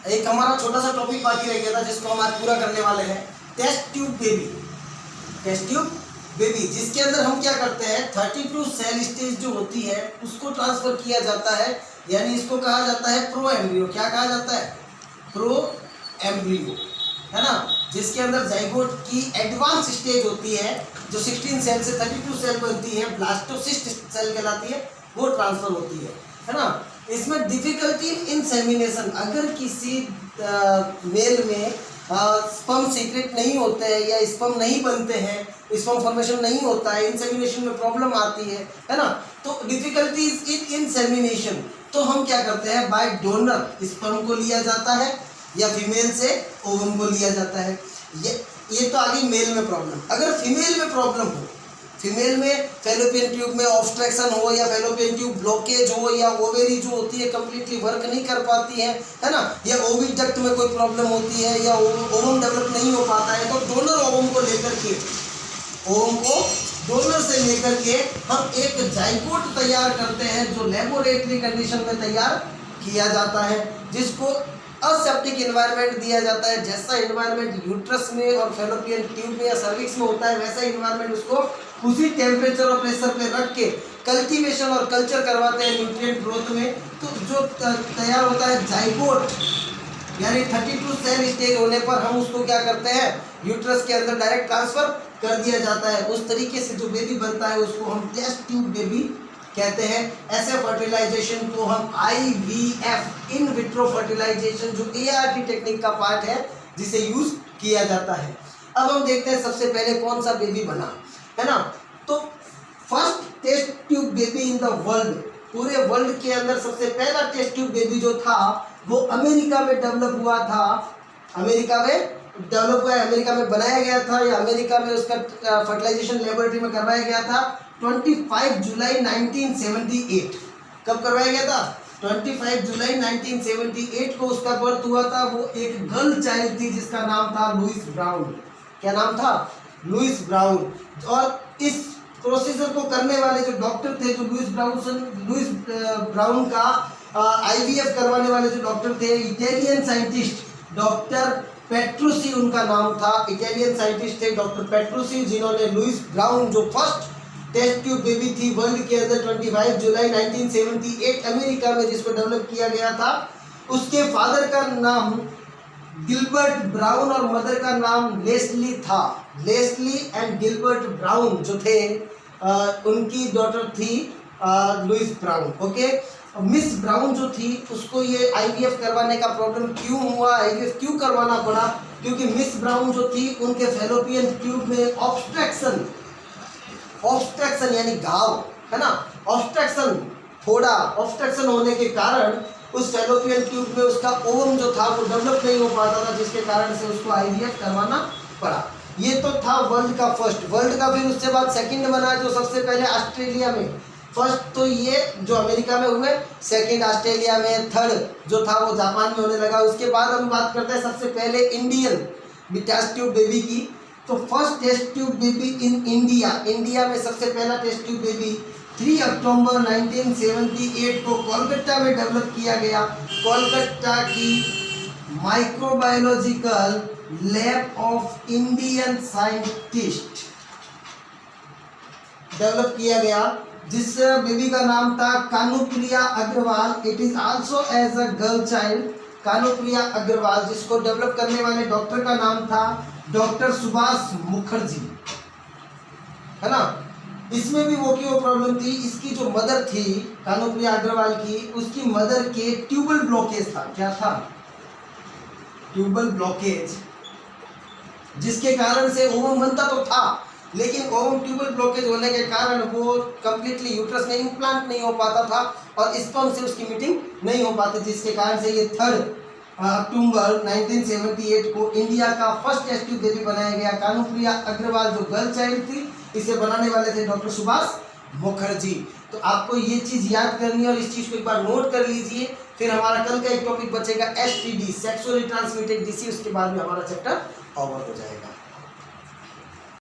एक हमारा छोटा सा टॉपिक बाकी रह गया था जिसको हम आज पूरा करने वाले हैं, test tube baby. Test tube baby जिसके अंदर हम क्या करते हैं, 32 सेल स्टेज जो होती है उसको ट्रांसफर किया जाता है, यानी इसको कहा जाता है प्रो एम्ब्रियो। क्या कहा जाता है? प्रो एम्ब्रियो, है ना, जिसके अंदर जाइगोट की एडवांस स्टेज होती है जो 16 सेल से 32 सेल बनती है, ब्लास्टोसिस्ट सेल कहलाती है, वो ट्रांसफर होती है ना। इसमें डिफिकल्टी इन इंसेमिनेशन, अगर किसी मेल में स्पर्म सीक्रेट नहीं होते हैं या स्पर्म नहीं बनते हैं, स्पर्म फॉर्मेशन नहीं होता है, इंसेमिनेशन में प्रॉब्लम आती है ना, तो डिफिकल्टीज इन इंसेमिनेशन, तो हम क्या करते हैं, बाय डोनर स्पर्म को लिया जाता है या फीमेल से ओवम को लिया जाता है। ये तो आ गई मेल में प्रॉब्लम। अगर फीमेल में प्रॉब्लम हो, फीमेल में फैलोपियन ट्यूब में ऑब्स्ट्रक्शन हो या फैलोपियन ट्यूब ब्लॉकेज हो या ओवेरी जो होती है कंप्लीटली वर्क नहीं कर पाती है ना, या ओविडक्ट में कोई प्रॉब्लम होती है या ओवम डेवलप नहीं हो पाता है, तो डोनर ओवम को लेकर के, ओवम को डोनर से लेकर के हम एक जाइगोट तैयार करते हैं जो लेबोरेटरी कंडीशन में तैयार किया जाता है, जिसको असेप्टिक एनवायरनमेंट दिया जाता है। जैसा एनवायरनमेंट यूट्रस में और फैलोपियन ट्यूब में या सर्विक्स में होता है, वैसा एनवायरनमेंट उसको उसी टेम्परेचर और प्रेशर पे रख के कल्टीवेशन और कल्चर करवाते हैं न्यूट्रिएंट ग्रोथ में। तो जो तैयार होता है जाइगोट, यानी 32 सेल स्टेज होने पर हम उसको क्या करते हैं, यूट्रस के अंदर डायरेक्ट ट्रांसफर कर दिया जाता है। उस तरीके से जो बेबी बनता है उसको हम टेस्ट ट्यूब बेबी कहते हैं। ऐसे फर्टिलाइजेशन को हम IVF, इन विट्रो फर्टिलाइजेशन, जो ART टेक्निक का पार्ट है जिसे यूज किया जाता है। अब हम देखते हैं सबसे पहले कौन सा बेबी बना, है ना। तो first test tube baby in the world, पूरे वर्ल्ड के अंदर सबसे पहला टेस्ट ट्यूब बेबी जो था वो अमेरिका में डेवलप हुआ था। अमेरिका में डेवलप हुआ है, अमेरिका में बनाया गया था या अमेरिका में उसका फर्टिलाइजेशन लेबोरेटरी में करवाया गया था 25 जुलाई 1978। कब करवाया गया था? 25 जुलाई 1978 को उसका बर्थ हुआ था। वो एक गर्ल चाइल्ड थी जिसका नाम था लुइस ब्राउन। क्या नाम था? Louise Brown. और इस प्रोसीजर को करने वाले जो डॉक्टर थे, जो लुइस ब्राउन का IVF करवाने वाले जो डॉक्टर थे, इटालियन साइंटिस्ट डॉक्टर पेट्रूसी उनका नाम था। इटालियन साइंटिस्ट थे डॉक्टर पेट्रूसी, जिन्होंने लुइस ब्राउन जो फर्स्ट टेस्ट ट्यूब बेबी थी वर्ल्ड के अंदर 25 जुलाई 1978 अमेरिका में जिसको डेवलप किया गया था, उसके फादर का नाम गिलबर्ट ब्राउन और मदर का नाम लेस्ली था। लेस्ली एंड गिलबर्ट ब्राउन जो थे, उनकी डॉटर थी Louise Brown. Okay, miss Brown जो थी उसको ये IVF करवाने का प्रॉब्लम क्यों हुआ, IVF क्यों करवाना पड़ा? क्योंकि मिस ब्राउन जो थी उनके फैलोपियन ट्यूब में ऑब्स्ट्रक्शन यानी घाव, है ना, ऑब्स्ट्रक्शन, थोड़ा ऑब्स्ट्रक्शन होने के कारण उस फैलोपियन ट्यूब में उसका ओवम जो था वो डेवलप नहीं हो पाता था, जिसके कारण से उसको IVF करवाना पड़ा। ये तो था वर्ल्ड का फर्स्ट। वर्ल्ड का फिर उसके बाद सेकंड बना जो सबसे पहले ऑस्ट्रेलिया में। फर्स्ट तो ये जो अमेरिका में हुए, सेकंड ऑस्ट्रेलिया में, थर्ड जो था वो जापान में होने लगा। उसके बाद हम बात करते हैं सबसे पहले इंडियन टेस्ट ट्यूब बेबी की। तो first test tube baby in India में सबसे पहला टेस्ट ट्यूब बेबी 3 अक्टूबर 1978 को कोलकाता में डेवलप किया गया। कोलकाता की microbiological lab of Indian scientist develop किया गया, जिस बेबी का नाम था Kanupriya Agarwal. It is also as a girl child, Kanupriya Agarwal, जिसको डेवलप करने वाले डॉक्टर का नाम था डॉक्टर सुभाष मुखर्जी, है ना। इसमें भी वो प्रॉब्लम थी, इसकी जो मदर थी कानुप्रिया अग्रवाल की, उसकी मदर के ट्यूबल ब्लॉकेज था। क्या था? ट्यूबल ब्लॉकेज, जिसके कारण से ओवम बनता तो था, लेकिन ओवम ट्यूबल ब्लॉकेज होने के कारण वो कंप्लीटली यूट्रस में इम्प्लांट नहीं हो पाता था और स्पर्म से उसकी मीटिंग नहीं हो पाती, जिसके कारण से ये 3 अक्टूबर 1978 को इंडिया का फर्स्ट टेस्ट ट्यूब बेबी बनाया गया। कानुप्रिया अग्रवाल जो गर्ल चाइल्ड थी, इसे बनाने वाले थे डॉक्टर सुभाष मुखर्जी। तो आपको ये चीज़ याद करनी है और इस चीज़ को एक बार नोट कर लीजिए। फिर हमारा कल का एक टॉपिक बचेगा STD, सेक्सुअली ट्रांसमिटेड डिसीज, उसके बाद में हमारा चैप्टर ओवर हो जाएगा।